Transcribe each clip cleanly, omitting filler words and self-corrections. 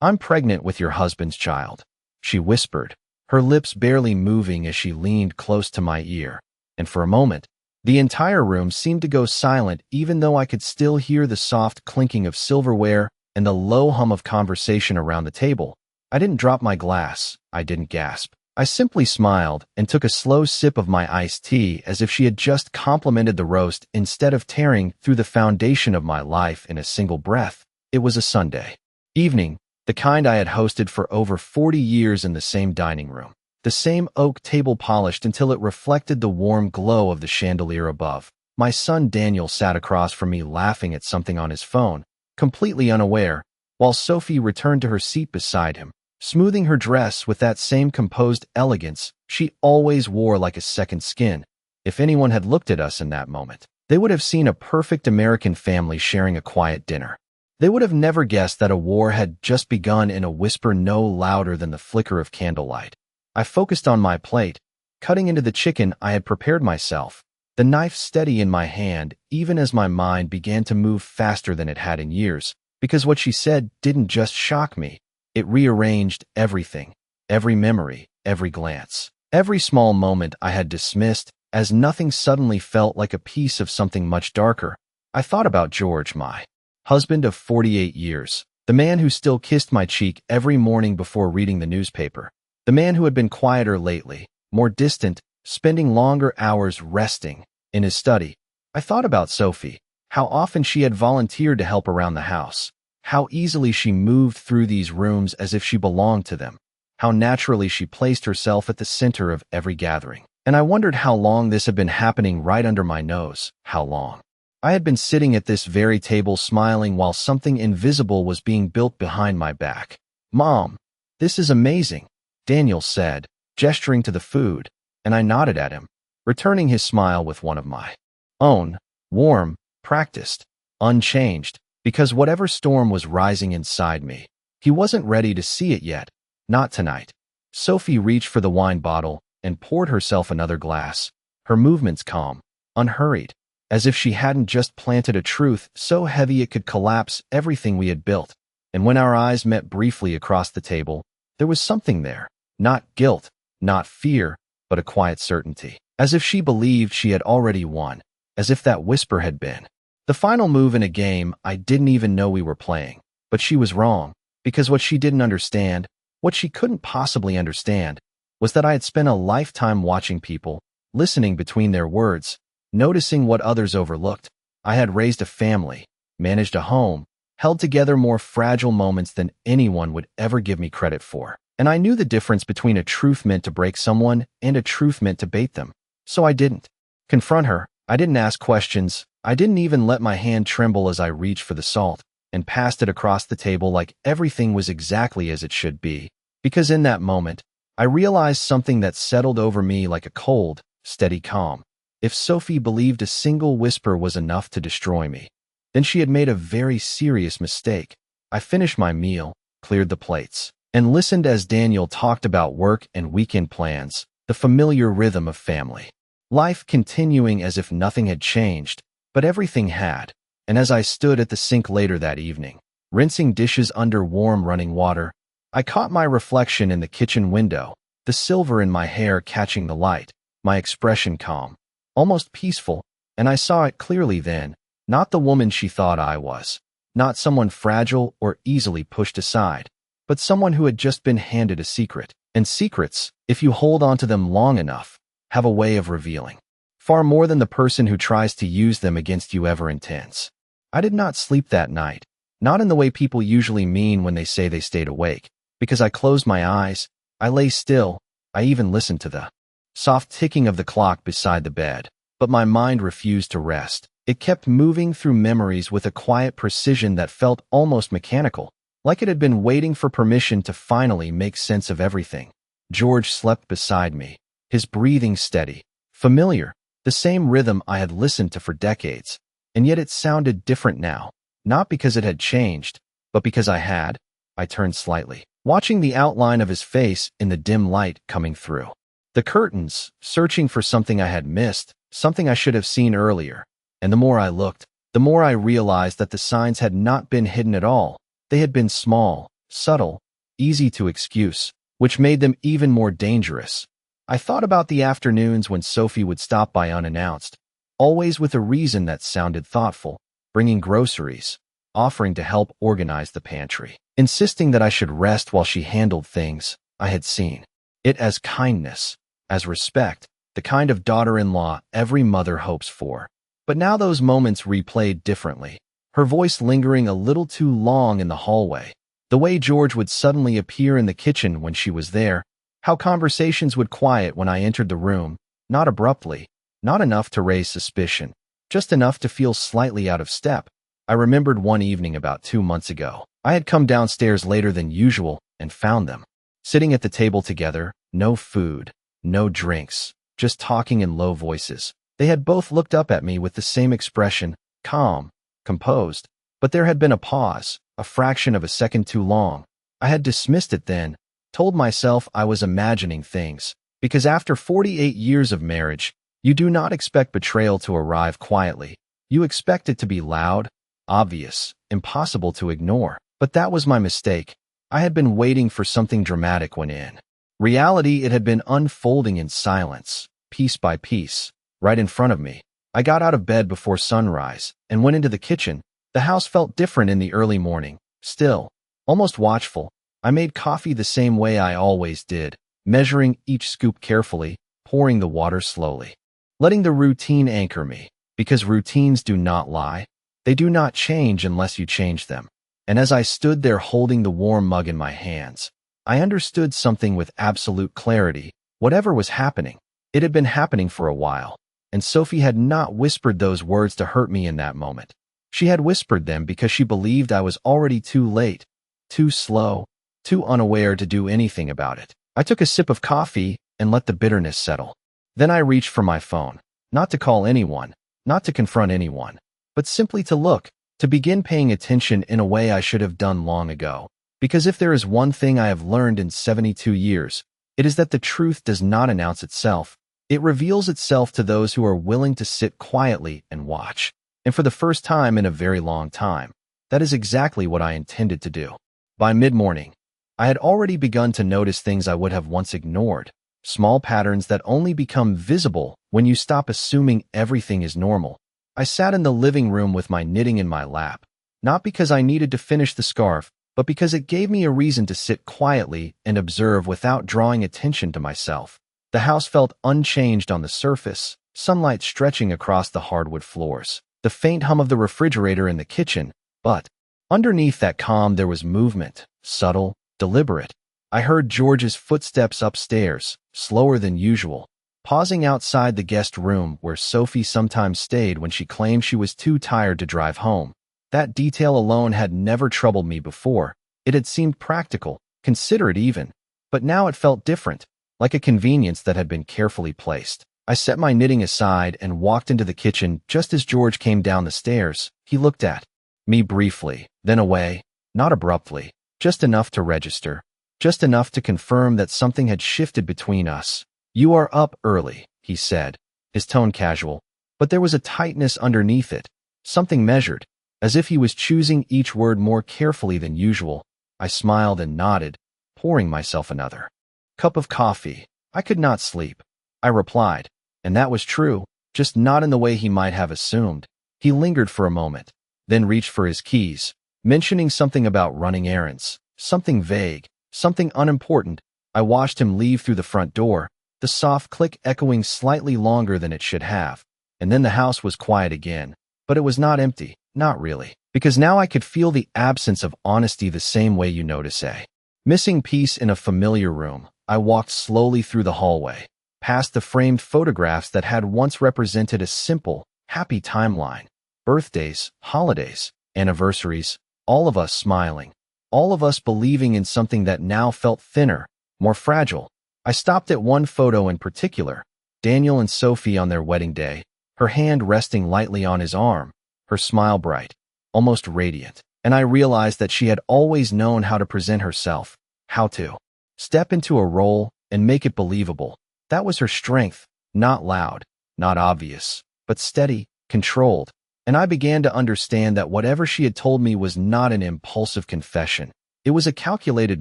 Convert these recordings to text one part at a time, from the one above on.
I'm pregnant with your husband's child," she whispered, her lips barely moving as she leaned close to my ear. And for a moment, the entire room seemed to go silent, even though I could still hear the soft clinking of silverware and the low hum of conversation around the table. I didn't drop my glass. I didn't gasp. I simply smiled and took a slow sip of my iced tea as if she had just complimented the roast instead of tearing through the foundation of my life in a single breath. It was a Sunday evening, the kind I had hosted for over 40 years in the same dining room. The same oak table polished until it reflected the warm glow of the chandelier above. My son Daniel sat across from me laughing at something on his phone, completely unaware, while Sophie returned to her seat beside him, smoothing her dress with that same composed elegance she always wore like a second skin. If anyone had looked at us in that moment, they would have seen a perfect American family sharing a quiet dinner. They would have never guessed that a war had just begun in a whisper no louder than the flicker of candlelight. I focused on my plate, cutting into the chicken I had prepared myself, the knife steady in my hand even as my mind began to move faster than it had in years, because what she said didn't just shock me. It rearranged everything, every memory, every glance, every small moment I had dismissed as nothing suddenly felt like a piece of something much darker. I thought about George, my husband of 48 years, the man who still kissed my cheek every morning before reading the newspaper, the man who had been quieter lately, more distant, spending longer hours resting in his study. I thought about Sophie, how often she had volunteered to help around the house, how easily she moved through these rooms as if she belonged to them, how naturally she placed herself at the center of every gathering. And I wondered how long this had been happening right under my nose, how long. I had been sitting at this very table smiling while something invisible was being built behind my back. "Mom, this is amazing," Daniel said, gesturing to the food, and I nodded at him, returning his smile with one of my own, warm, practiced, unchanged, because whatever storm was rising inside me, he wasn't ready to see it yet, not tonight. Sophie reached for the wine bottle and poured herself another glass, her movements calm, unhurried, as if she hadn't just planted a truth so heavy it could collapse everything we had built. And when our eyes met briefly across the table, there was something there, not guilt, not fear, but a quiet certainty, as if she believed she had already won, as if that whisper had been the final move in a game I didn't even know we were playing. But she was wrong, because what she didn't understand, what she couldn't possibly understand, was that I had spent a lifetime watching people, listening between their words, noticing what others overlooked. I had raised a family, managed a home, held together more fragile moments than anyone would ever give me credit for. And I knew the difference between a truth meant to break someone and a truth meant to bait them. So I didn't confront her. I didn't ask questions. I didn't even let my hand tremble as I reached for the salt and passed it across the table like everything was exactly as it should be. Because in that moment, I realized something that settled over me like a cold, steady calm. If Sophie believed a single whisper was enough to destroy me, then she had made a very serious mistake. I finished my meal, cleared the plates, and listened as Daniel talked about work and weekend plans, the familiar rhythm of family life continuing as if nothing had changed, but everything had. And as I stood at the sink later that evening, rinsing dishes under warm running water, I caught my reflection in the kitchen window, the silver in my hair catching the light, my expression calm, almost peaceful, and I saw it clearly then, not the woman she thought I was, not someone fragile or easily pushed aside, but someone who had just been handed a secret. And secrets, if you hold on to them long enough, have a way of revealing far more than the person who tries to use them against you ever intends. I did not sleep that night, not in the way people usually mean when they say they stayed awake, because I closed my eyes, I lay still, I even listened to the soft ticking of the clock beside the bed, but my mind refused to rest. It kept moving through memories with a quiet precision that felt almost mechanical, like it had been waiting for permission to finally make sense of everything. George slept beside me, his breathing steady, familiar, the same rhythm I had listened to for decades, and yet it sounded different now, not because it had changed, but because I had. I turned slightly, watching the outline of his face in the dim light coming through the curtains, searching for something I had missed, something I should have seen earlier. And the more I looked, the more I realized that the signs had not been hidden at all. They had been small, subtle, easy to excuse, which made them even more dangerous. I thought about the afternoons when Sophie would stop by unannounced, always with a reason that sounded thoughtful, bringing groceries, offering to help organize the pantry, insisting that I should rest while she handled things. I had seen it as kindness, as respect, the kind of daughter-in-law every mother hopes for. But now those moments replayed differently, her voice lingering a little too long in the hallway, the way George would suddenly appear in the kitchen when she was there, how conversations would quiet when I entered the room, not abruptly, not enough to raise suspicion, just enough to feel slightly out of step. I remembered one evening about 2 months ago. I had come downstairs later than usual and found them sitting at the table together, no food, no drinks, just talking in low voices. They had both looked up at me with the same expression, calm, composed, but there had been a pause, a fraction of a second too long. I had dismissed it then, told myself I was imagining things, because after 48 years of marriage, you do not expect betrayal to arrive quietly. You expect it to be loud, obvious, impossible to ignore. But that was my mistake. I had been waiting for something dramatic when in reality it had been unfolding in silence, piece by piece, right in front of me. I got out of bed before sunrise and went into the kitchen. The house felt different in the early morning, still, almost watchful. I made coffee the same way I always did, measuring each scoop carefully, pouring the water slowly, letting the routine anchor me, because routines do not lie. They do not change unless you change them. And as I stood there holding the warm mug in my hands, I understood something with absolute clarity. Whatever was happening, it had been happening for a while, and Sophie had not whispered those words to hurt me in that moment. She had whispered them because she believed I was already too late, too slow, too unaware to do anything about it. I took a sip of coffee and let the bitterness settle. Then I reached for my phone, not to call anyone, not to confront anyone, but simply to look, to begin paying attention in a way I should have done long ago. Because if there is one thing I have learned in 72 years, it is that the truth does not announce itself. It reveals itself to those who are willing to sit quietly and watch. And for the first time in a very long time, that is exactly what I intended to do. By mid-morning, I had already begun to notice things I would have once ignored, small patterns that only become visible when you stop assuming everything is normal. I sat in the living room with my knitting in my lap, not because I needed to finish the scarf, but because it gave me a reason to sit quietly and observe without drawing attention to myself. The house felt unchanged on the surface, sunlight stretching across the hardwood floors, the faint hum of the refrigerator in the kitchen, but underneath that calm there was movement, subtle, deliberate. I heard George's footsteps upstairs, slower than usual, pausing outside the guest room where Sophie sometimes stayed when she claimed she was too tired to drive home. That detail alone had never troubled me before. It had seemed practical, considerate even, but now it felt different, like a convenience that had been carefully placed. I set my knitting aside and walked into the kitchen just as George came down the stairs. He looked at me briefly, then away, not abruptly, just enough to register, just enough to confirm that something had shifted between us. "You are up early," he said, his tone casual, but there was a tightness underneath it, something measured, as if he was choosing each word more carefully than usual. I smiled and nodded, pouring myself another cup of coffee. I could not sleep, I replied, and that was true, just not in the way he might have assumed. He lingered for a moment, then reached for his keys, mentioning something about running errands, something vague, something unimportant. I watched him leave through the front door, the soft click echoing slightly longer than it should have, and then the house was quiet again. But it was not empty, not really, because now I could feel the absence of honesty the same way you notice a missing piece in a familiar room. I walked slowly through the hallway, past the framed photographs that had once represented a simple, happy timeline. Birthdays, holidays, anniversaries, all of us smiling, all of us believing in something that now felt thinner, more fragile. I stopped at one photo in particular, Daniel and Sophie on their wedding day, her hand resting lightly on his arm, her smile bright, almost radiant, and I realized that she had always known how to present herself, how to step into a role and make it believable. That was her strength, not loud, not obvious, but steady, controlled, and I began to understand that whatever she had told me was not an impulsive confession. It was a calculated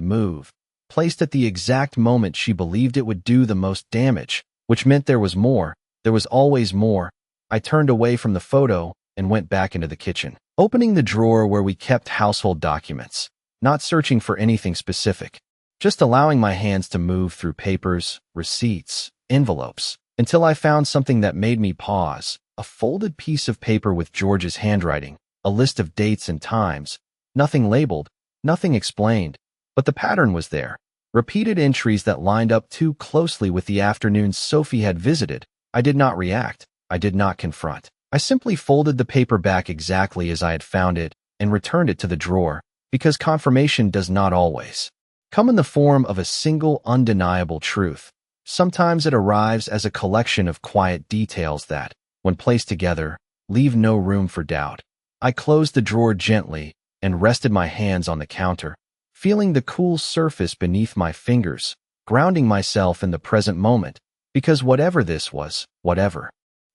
move, placed at the exact moment she believed it would do the most damage, which meant there was more. There was always more. I turned away from the photo and went back into the kitchen, opening the drawer where we kept household documents, not searching for anything specific, just allowing my hands to move through papers, receipts, envelopes, until I found something that made me pause, a folded piece of paper with George's handwriting, a list of dates and times, nothing labeled, nothing explained, but the pattern was there. Repeated entries that lined up too closely with the afternoons Sophie had visited. I did not react. I did not confront. I simply folded the paper back exactly as I had found it and returned it to the drawer, because confirmation does not always come in the form of a single undeniable truth. Sometimes it arrives as a collection of quiet details that, when placed together, leave no room for doubt. I closed the drawer gently and rested my hands on the counter, feeling the cool surface beneath my fingers, grounding myself in the present moment, because whatever this was, whatever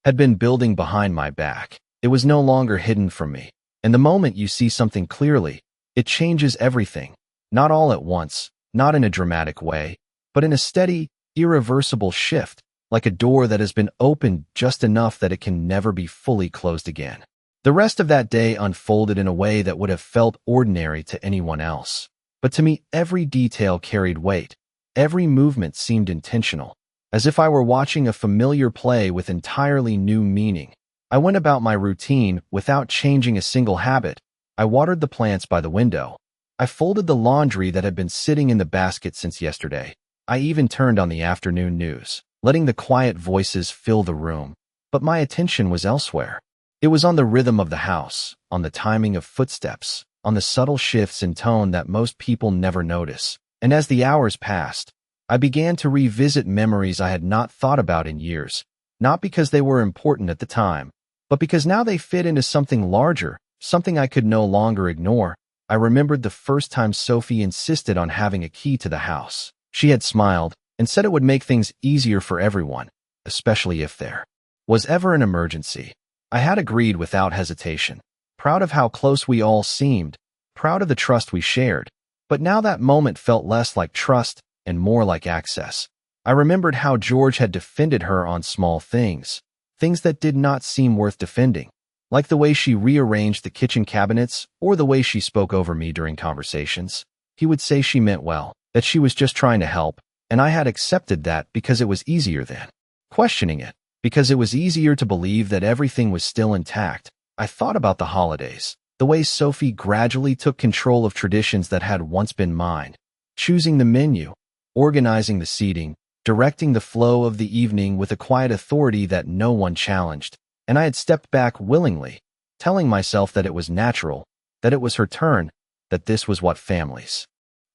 had been building behind my back, it was no longer hidden from me. And the moment you see something clearly, it changes everything, not all at once, not in a dramatic way, but in a steady, irreversible shift, like a door that has been opened just enough that it can never be fully closed again. The rest of that day unfolded in a way that would have felt ordinary to anyone else. But to me, every detail carried weight. Every movement seemed intentional, as if I were watching a familiar play with entirely new meaning. I went about my routine without changing a single habit. I watered the plants by the window. I folded the laundry that had been sitting in the basket since yesterday. I even turned on the afternoon news, letting the quiet voices fill the room. But my attention was elsewhere. It was on the rhythm of the house, on the timing of footsteps, on the subtle shifts in tone that most people never notice. And as the hours passed, I began to revisit memories I had not thought about in years, not because they were important at the time, but because now they fit into something larger, something I could no longer ignore. I remembered the first time Sophie insisted on having a key to the house. She had smiled and said it would make things easier for everyone, especially if there was ever an emergency. I had agreed without hesitation, proud of how close we all seemed, proud of the trust we shared. But now that moment felt less like trust and more like access. I remembered how George had defended her on small things, things that did not seem worth defending, like the way she rearranged the kitchen cabinets or the way she spoke over me during conversations. He would say she meant well, that she was just trying to help, and I had accepted that because it was easier than questioning it, because it was easier to believe that everything was still intact. I thought about the holidays, the way Sophie gradually took control of traditions that had once been mine, choosing the menu, organizing the seating, directing the flow of the evening with a quiet authority that no one challenged. And I had stepped back willingly, telling myself that it was natural, that it was her turn, that this was what families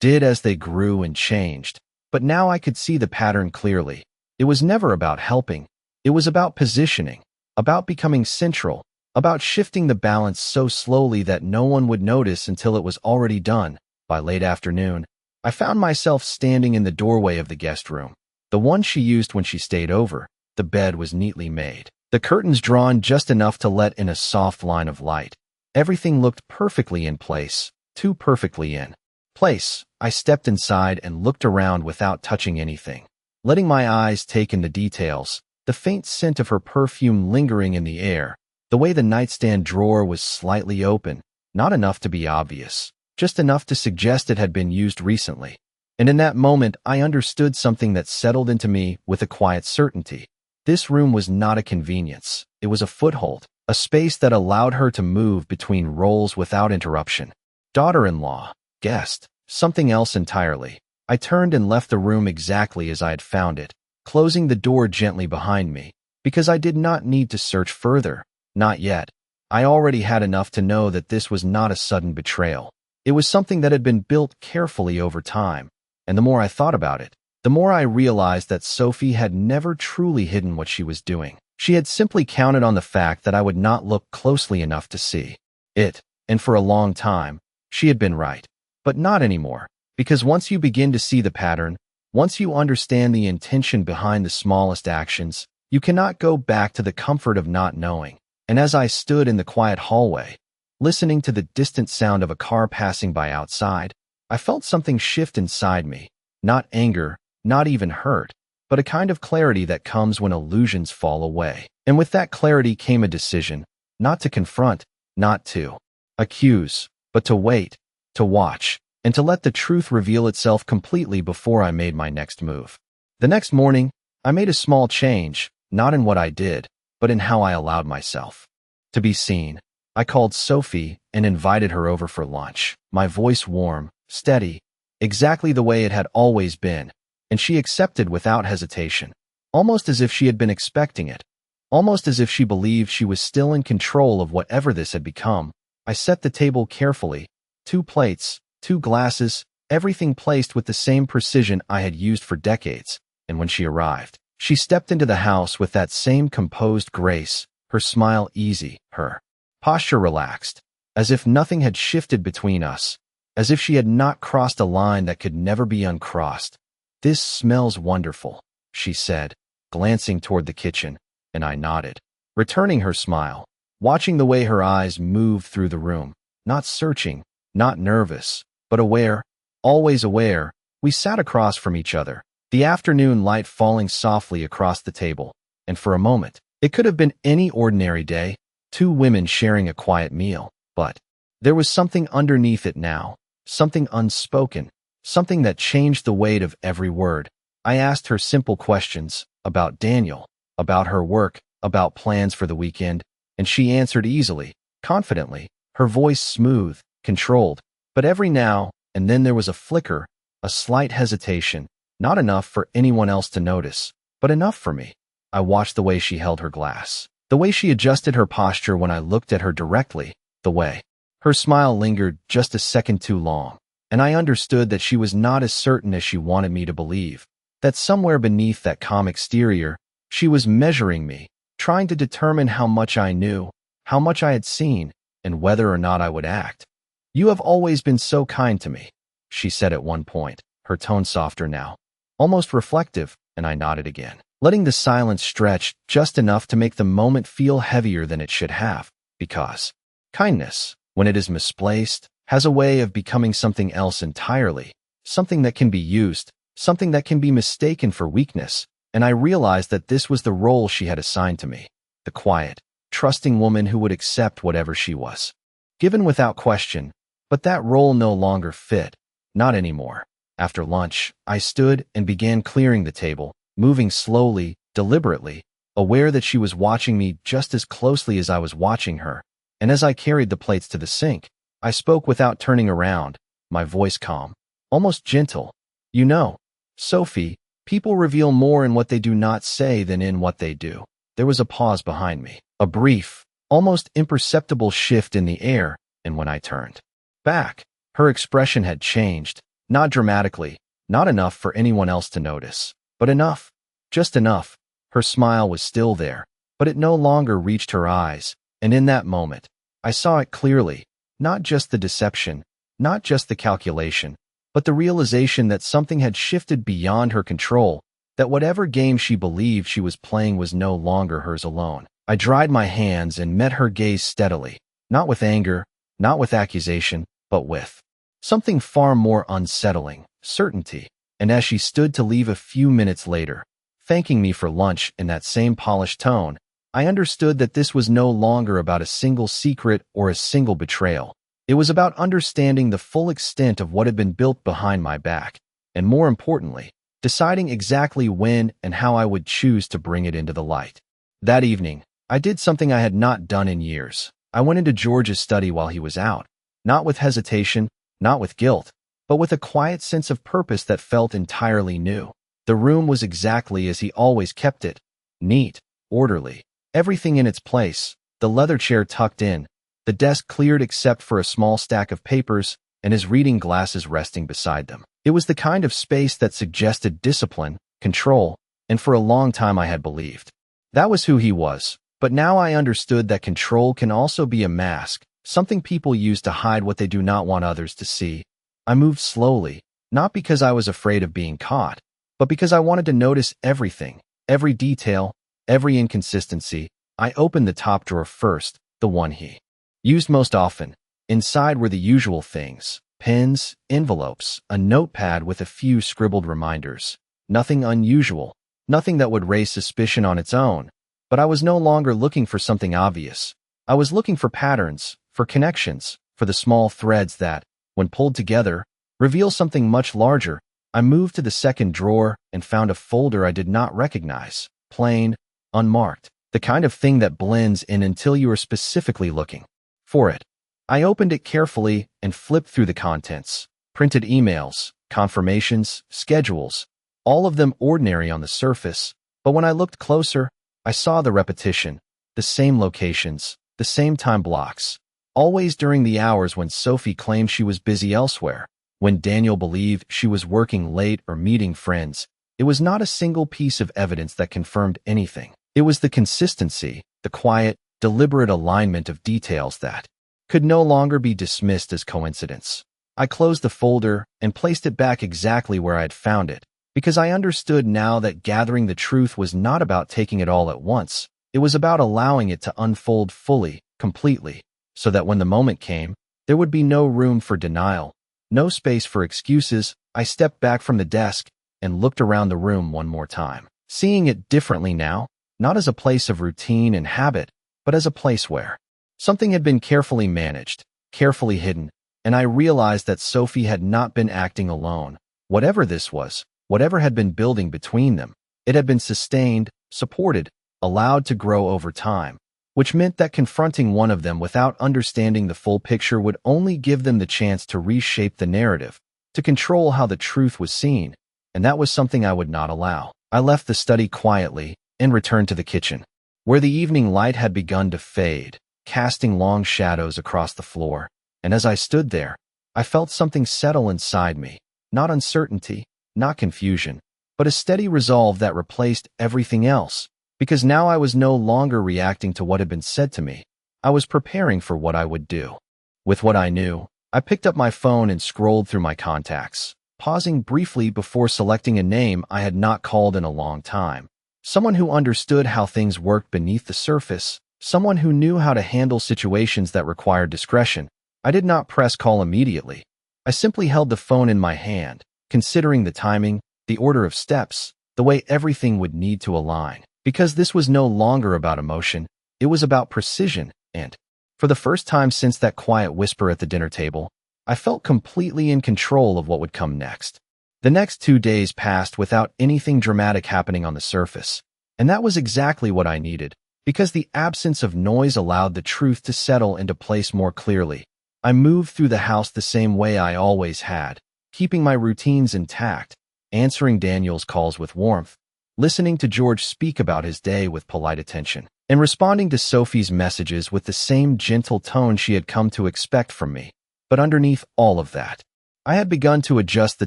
did as they grew and changed. But now I could see the pattern clearly. It was never about helping. It was about positioning, about becoming central, about shifting the balance so slowly that no one would notice until it was already done. By late afternoon, I found myself standing in the doorway of the guest room, the one she used when she stayed over. The bed was neatly made, the curtains drawn just enough to let in a soft line of light. Everything looked perfectly in place, too perfectly in place. I stepped inside and looked around without touching anything, letting my eyes take in the details, the faint scent of her perfume lingering in the air, the way the nightstand drawer was slightly open, not enough to be obvious, just enough to suggest it had been used recently. And in that moment, I understood something that settled into me with a quiet certainty. This room was not a convenience. It was a foothold, a space that allowed her to move between roles without interruption. Daughter-in-law, guest, something else entirely. I turned and left the room exactly as I had found it, closing the door gently behind me, because I did not need to search further. Not yet. I already had enough to know that this was not a sudden betrayal. It was something that had been built carefully over time. And the more I thought about it, the more I realized that Sophie had never truly hidden what she was doing. She had simply counted on the fact that I would not look closely enough to see it. And for a long time, she had been right. But not anymore. Because once you begin to see the pattern, once you understand the intention behind the smallest actions, you cannot go back to the comfort of not knowing. And as I stood in the quiet hallway, listening to the distant sound of a car passing by outside, I felt something shift inside me. Not anger, not even hurt, but a kind of clarity that comes when illusions fall away. And with that clarity came a decision, not to confront, not to accuse, but to wait, to watch, and to let the truth reveal itself completely before I made my next move. The next morning, I made a small change, not in what I did, but in how I allowed myself to be seen. I called Sophie and invited her over for lunch, my voice warm, steady, exactly the way it had always been, and she accepted without hesitation, almost as if she had been expecting it, almost as if she believed she was still in control of whatever this had become. I set the table carefully, 2 plates, 2 glasses, everything placed with the same precision I had used for decades, and when she arrived, she stepped into the house with that same composed grace, her smile easy, her posture relaxed, as if nothing had shifted between us, as if she had not crossed a line that could never be uncrossed. "This smells wonderful," she said, glancing toward the kitchen, and I nodded, returning her smile, watching the way her eyes moved through the room, not searching, not nervous, but aware, always aware. We sat across from each other, the afternoon light falling softly across the table, and for a moment, it could have been any ordinary day, 2 women sharing a quiet meal, but there was something underneath it now, something unspoken, something that changed the weight of every word. I asked her simple questions about Daniel, about her work, about plans for the weekend, and she answered easily, confidently, her voice smooth, controlled. But every now and then there was a flicker, a slight hesitation, not enough for anyone else to notice, but enough for me. I watched the way she held her glass, the way she adjusted her posture when I looked at her directly, the way her smile lingered just a second too long, and I understood that she was not as certain as she wanted me to believe, that somewhere beneath that calm exterior, she was measuring me, trying to determine how much I knew, how much I had seen, and whether or not I would act. "You have always been so kind to me," she said at one point, her tone softer now, almost reflective, and I nodded again, letting the silence stretch just enough to make the moment feel heavier than it should have, because kindness, when it is misplaced, has a way of becoming something else entirely, something that can be used, something that can be mistaken for weakness, and I realized that this was the role she had assigned to me, the quiet, trusting woman who would accept whatever she was given without question. But that role no longer fit, not anymore. After lunch, I stood and began clearing the table, moving slowly, deliberately, aware that she was watching me just as closely as I was watching her, and as I carried the plates to the sink, I spoke without turning around, my voice calm, almost gentle. "You know, Sophie, people reveal more in what they do not say than in what they do." There was a pause behind me, a brief, almost imperceptible shift in the air, and when I turned back, her expression had changed, not dramatically, not enough for anyone else to notice, but enough, just enough. Her smile was still there, but it no longer reached her eyes, and in that moment, I saw it clearly, not just the deception, not just the calculation, but the realization that something had shifted beyond her control, that whatever game she believed she was playing was no longer hers alone. I dried my hands and met her gaze steadily, not with anger, not with accusation, but with something far more unsettling, certainty. And as she stood to leave a few minutes later, thanking me for lunch in that same polished tone, I understood that this was no longer about a single secret or a single betrayal. It was about understanding the full extent of what had been built behind my back, and more importantly, deciding exactly when and how I would choose to bring it into the light. That evening, I did something I had not done in years. I went into George's study while he was out, not with hesitation, not with guilt, but with a quiet sense of purpose that felt entirely new. The room was exactly as he always kept it, neat, orderly, everything in its place, the leather chair tucked in, the desk cleared except for a small stack of papers, and his reading glasses resting beside them. It was the kind of space that suggested discipline, control, and for a long time I had believed that was who he was. But now I understood that control can also be a mask, something people use to hide what they do not want others to see. I moved slowly, not because I was afraid of being caught, but because I wanted to notice everything, every detail, every inconsistency. I opened the top drawer first, the one he used most often. Inside were the usual things: Pens, envelopes, a notepad with a few scribbled reminders. Nothing unusual, nothing that would raise suspicion on its own. But I was no longer looking for something obvious. I was looking for patterns, for connections, for the small threads that, when pulled together, reveal something much larger. I moved to the second drawer and found a folder I did not recognize. Plain, unmarked. The kind of thing that blends in until you are specifically looking for it. I opened it carefully and flipped through the contents. Printed emails, confirmations, schedules, all of them ordinary on the surface. But when I looked closer, I saw the repetition, the same locations, the same time blocks, always during the hours when Sophie claimed she was busy elsewhere, when Daniel believed she was working late or meeting friends. It was not a single piece of evidence that confirmed anything. It was the consistency, the quiet, deliberate alignment of details that could no longer be dismissed as coincidence. I closed the folder and placed it back exactly where I had found it, because I understood now that gathering the truth was not about taking it all at once. It was about allowing it to unfold fully, completely, so that when the moment came, there would be no room for denial, no space for excuses. I stepped back from the desk and looked around the room one more time, seeing it differently now, not as a place of routine and habit, but as a place where something had been carefully managed, carefully hidden, and I realized that Sophie had not been acting alone. Whatever this was, whatever had been building between them, it had been sustained, supported, allowed to grow over time, which meant that confronting one of them without understanding the full picture would only give them the chance to reshape the narrative, to control how the truth was seen, and that was something I would not allow. I left the study quietly and returned to the kitchen, where the evening light had begun to fade, casting long shadows across the floor. And as I stood there, I felt something settle inside me, not uncertainty, not confusion, but a steady resolve that replaced everything else, because now I was no longer reacting to what had been said to me. I was preparing for what I would do. With what I knew, I picked up my phone and scrolled through my contacts, pausing briefly before selecting a name I had not called in a long time. Someone who understood how things worked beneath the surface, someone who knew how to handle situations that required discretion. I did not press call immediately. I simply held the phone in my hand, considering the timing, the order of steps, the way everything would need to align. Because this was no longer about emotion, it was about precision, and, for the first time since that quiet whisper at the dinner table, I felt completely in control of what would come next. The next 2 days passed without anything dramatic happening on the surface, and that was exactly what I needed, because the absence of noise allowed the truth to settle into place more clearly. I moved through the house the same way I always had, keeping my routines intact, answering Daniel's calls with warmth, listening to George speak about his day with polite attention, and responding to Sophie's messages with the same gentle tone she had come to expect from me. But underneath all of that, I had begun to adjust the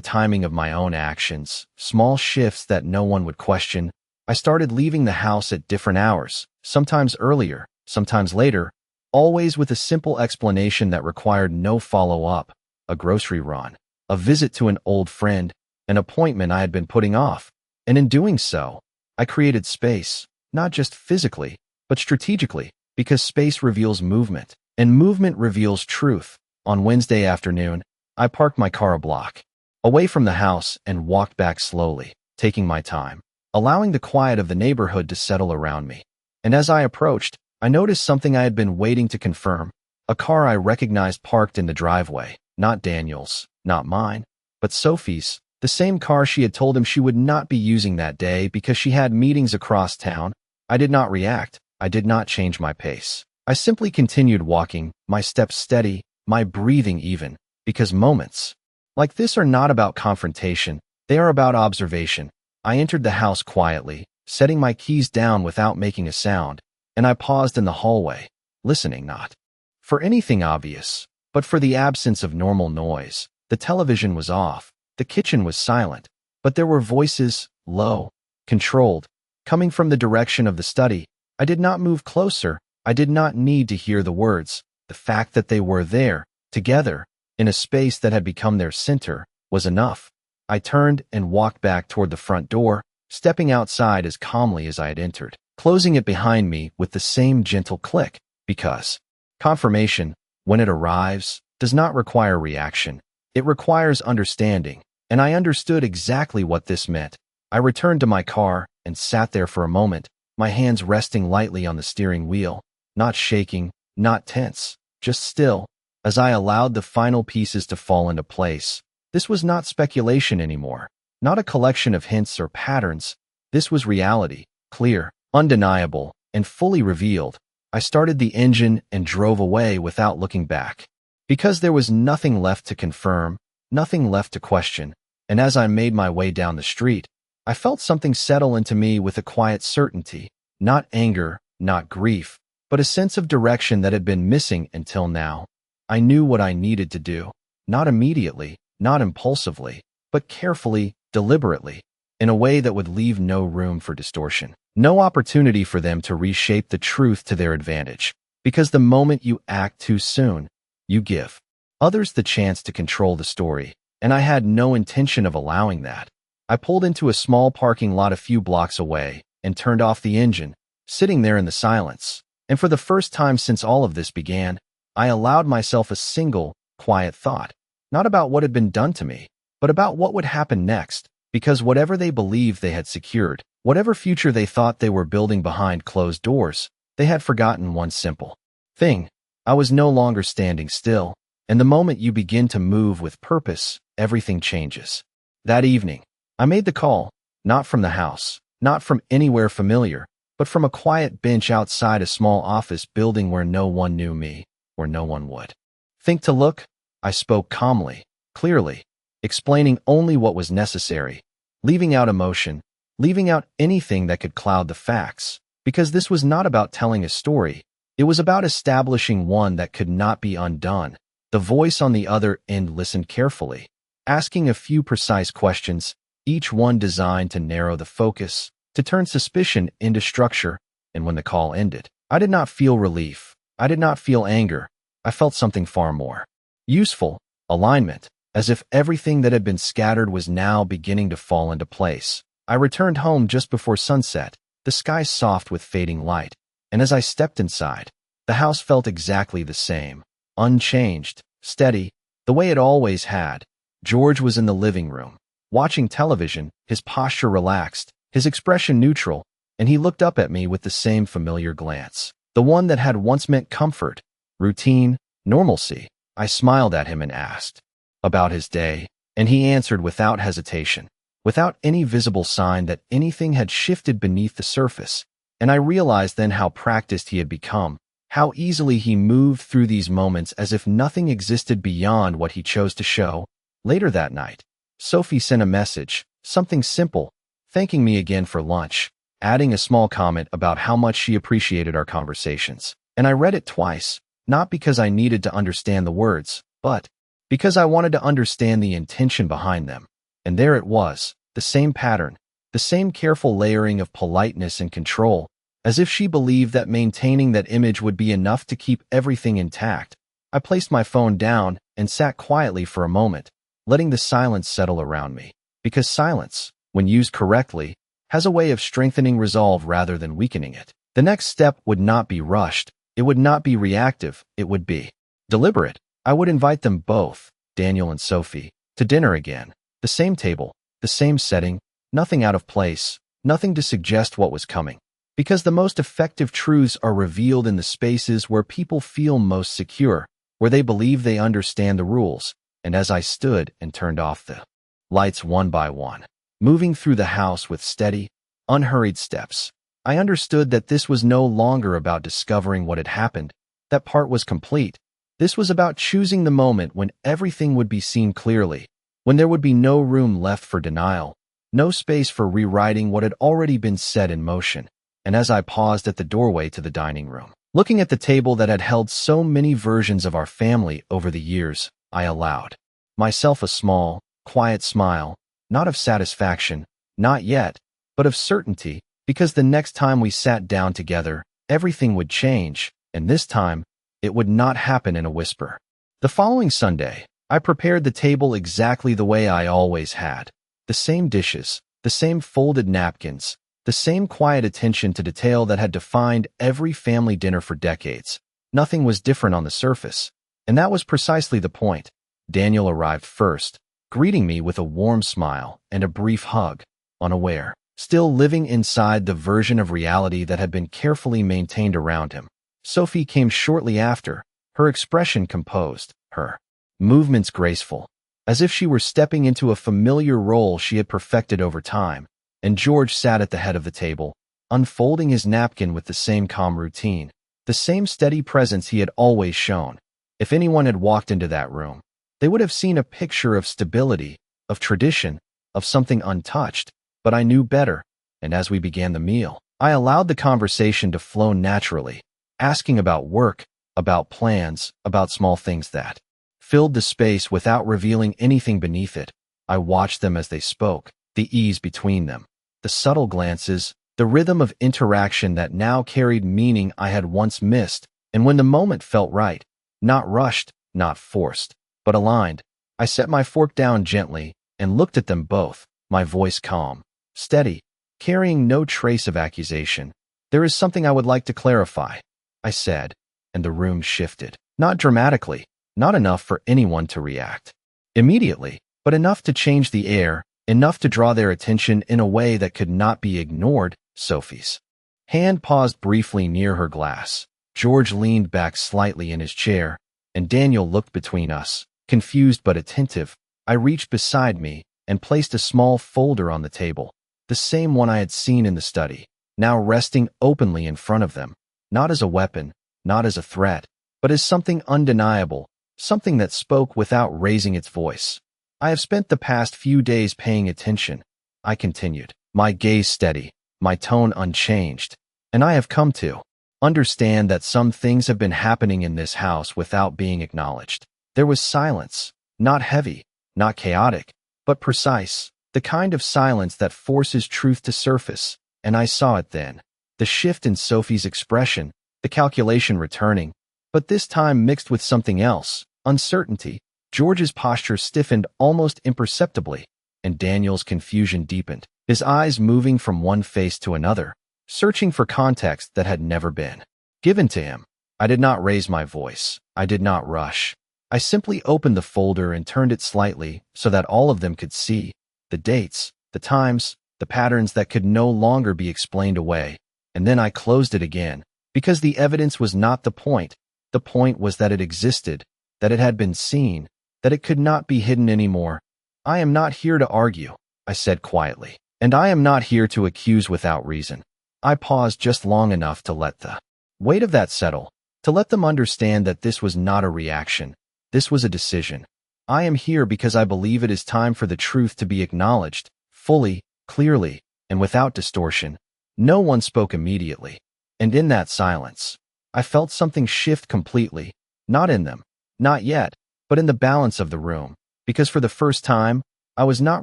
timing of my own actions, small shifts that no one would question. I started leaving the house at different hours, sometimes earlier, sometimes later, always with a simple explanation that required no follow-up: a grocery run, a visit to an old friend, an appointment I had been putting off. And in doing so, I created space, not just physically, but strategically, because space reveals movement, and movement reveals truth. On Wednesday afternoon, I parked my car a block away from the house and walked back slowly, taking my time, allowing the quiet of the neighborhood to settle around me. And as I approached, I noticed something I had been waiting to confirm: a car I recognized parked in the driveway, not Daniel's, not mine, but Sophie's, the same car she had told him she would not be using that day because she had meetings across town. I did not react. I did not change my pace. I simply continued walking, my steps steady, my breathing even, because moments like this are not about confrontation, they are about observation. I entered the house quietly, setting my keys down without making a sound, and I paused in the hallway, listening not for anything obvious, but for the absence of normal noise. The television was off, the kitchen was silent, but there were voices, low, controlled, coming from the direction of the study. I did not move closer. I did not need to hear the words. The fact that they were there, together, in a space that had become their center, was enough. I turned and walked back toward the front door, stepping outside as calmly as I had entered, closing it behind me with the same gentle click, because confirmation, when it arrives, does not require reaction. It requires understanding, and I understood exactly what this meant. I returned to my car and sat there for a moment, my hands resting lightly on the steering wheel, not shaking, not tense, just still, as I allowed the final pieces to fall into place. This was not speculation anymore, not a collection of hints or patterns. This was reality, clear, undeniable, and fully revealed. I started the engine and drove away without looking back. Because there was nothing left to confirm, nothing left to question, and as I made my way down the street, I felt something settle into me with a quiet certainty, not anger, not grief, but a sense of direction that had been missing until now. I knew what I needed to do, not immediately, not impulsively, but carefully, deliberately, in a way that would leave no room for distortion, no opportunity for them to reshape the truth to their advantage. Because the moment you act too soon, you give others the chance to control the story, and I had no intention of allowing that. I pulled into a small parking lot a few blocks away and turned off the engine, sitting there in the silence. And for the first time since all of this began, I allowed myself a single, quiet thought, not about what had been done to me, but about what would happen next, because whatever they believed they had secured, whatever future they thought they were building behind closed doors, they had forgotten one simple thing. I was no longer standing still, and the moment you begin to move with purpose, everything changes. That evening, I made the call, not from the house, not from anywhere familiar, but from a quiet bench outside a small office building where no one knew me, where no one would think to look. I spoke calmly, clearly, explaining only what was necessary, leaving out emotion, leaving out anything that could cloud the facts, because this was not about telling a story. It was about establishing one that could not be undone. The voice on the other end listened carefully, asking a few precise questions, each one designed to narrow the focus, to turn suspicion into structure. And when the call ended, I did not feel relief. I did not feel anger. I felt something far more useful, alignment, as if everything that had been scattered was now beginning to fall into place. I returned home just before sunset, the sky soft with fading light, and as I stepped inside, the house felt exactly the same, unchanged, steady, the way it always had. George was in the living room, watching television, his posture relaxed, his expression neutral, and he looked up at me with the same familiar glance, the one that had once meant comfort, routine, normalcy. I smiled at him and asked about his day, and he answered without hesitation, without any visible sign that anything had shifted beneath the surface. And I realized then how practiced he had become, how easily he moved through these moments as if nothing existed beyond what he chose to show. Later that night, Sophie sent a message, something simple, thanking me again for lunch, adding a small comment about how much she appreciated our conversations. And I read it twice, not because I needed to understand the words, but because I wanted to understand the intention behind them. And there it was, the same pattern, the same careful layering of politeness and control, as if she believed that maintaining that image would be enough to keep everything intact. I placed my phone down and sat quietly for a moment, letting the silence settle around me, because silence, when used correctly, has a way of strengthening resolve rather than weakening it. The next step would not be rushed. It would not be reactive. It would be deliberate. I would invite them both, Daniel and Sophie, to dinner again. The same table, the same setting, nothing out of place, nothing to suggest what was coming. Because the most effective truths are revealed in the spaces where people feel most secure, where they believe they understand the rules. And as I stood and turned off the lights one by one, moving through the house with steady, unhurried steps, I understood that this was no longer about discovering what had happened. That part was complete. This was about choosing the moment when everything would be seen clearly, when there would be no room left for denial, no space for rewriting what had already been set in motion. And as I paused at the doorway to the dining room, looking at the table that had held so many versions of our family over the years, I allowed myself a small, quiet smile, not of satisfaction, not yet, but of certainty, because the next time we sat down together, everything would change, and this time, it would not happen in a whisper. The following Sunday, I prepared the table exactly the way I always had. The same dishes, the same folded napkins, the same quiet attention to detail that had defined every family dinner for decades. Nothing was different on the surface, and that was precisely the point. Daniel arrived first, greeting me with a warm smile and a brief hug, unaware, still living inside the version of reality that had been carefully maintained around him. Sophie came shortly after, her expression composed, her movements graceful, as if she were stepping into a familiar role she had perfected over time, and George sat at the head of the table, unfolding his napkin with the same calm routine, the same steady presence he had always shown. If anyone had walked into that room, they would have seen a picture of stability, of tradition, of something untouched, but I knew better, and as we began the meal, I allowed the conversation to flow naturally, asking about work, about plans, about small things that filled the space without revealing anything beneath it. I watched them as they spoke, the ease between them, the subtle glances, the rhythm of interaction that now carried meaning I had once missed, and when the moment felt right, not rushed, not forced, but aligned, I set my fork down gently and looked at them both, my voice calm, steady, carrying no trace of accusation. "There is something I would like to clarify," I said, and the room shifted. Not dramatically, not enough for anyone to react immediately, but enough to change the air, enough to draw their attention in a way that could not be ignored. Sophie's hand paused briefly near her glass. George leaned back slightly in his chair, and Daniel looked between us, confused but attentive. I reached beside me and placed a small folder on the table, the same one I had seen in the study, now resting openly in front of them, not as a weapon, not as a threat, but as something undeniable, something that spoke without raising its voice. "I have spent the past few days paying attention," I continued, my gaze steady, my tone unchanged, "and I have come to understand that some things have been happening in this house without being acknowledged." There was silence, not heavy, not chaotic, but precise, the kind of silence that forces truth to surface, and I saw it then. The shift in Sophie's expression, the calculation returning, but this time mixed with something else, uncertainty. George's posture stiffened almost imperceptibly, and Daniel's confusion deepened, his eyes moving from one face to another, searching for context that had never been given to him. I did not raise my voice. I did not rush. I simply opened the folder and turned it slightly so that all of them could see the dates, the times, the patterns that could no longer be explained away, and then I closed it again, because the evidence was not the point. The point was that it existed, that it had been seen, that it could not be hidden anymore. "I am not here to argue," I said quietly, "and I am not here to accuse without reason." I paused just long enough to let the weight of that settle, to let them understand that this was not a reaction. This was a decision. I am here because I believe it is time for the truth to be acknowledged, fully, clearly, and without distortion. No one spoke immediately, and in that silence, I felt something shift completely, not in them, not yet, but in the balance of the room, because for the first time, I was not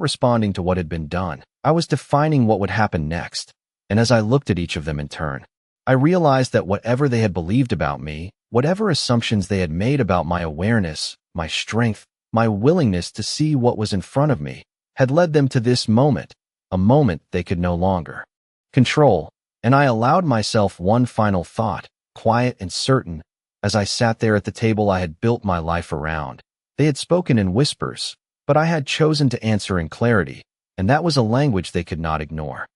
responding to what had been done. I was defining what would happen next. And as I looked at each of them in turn, I realized that whatever they had believed about me, whatever assumptions they had made about my awareness, my strength, my willingness to see what was in front of me, had led them to this moment, a moment they could no longer control. And I allowed myself one final thought, quiet and certain, as I sat there at the table I had built my life around. They had spoken in whispers, but I had chosen to answer in clarity, and that was a language they could not ignore.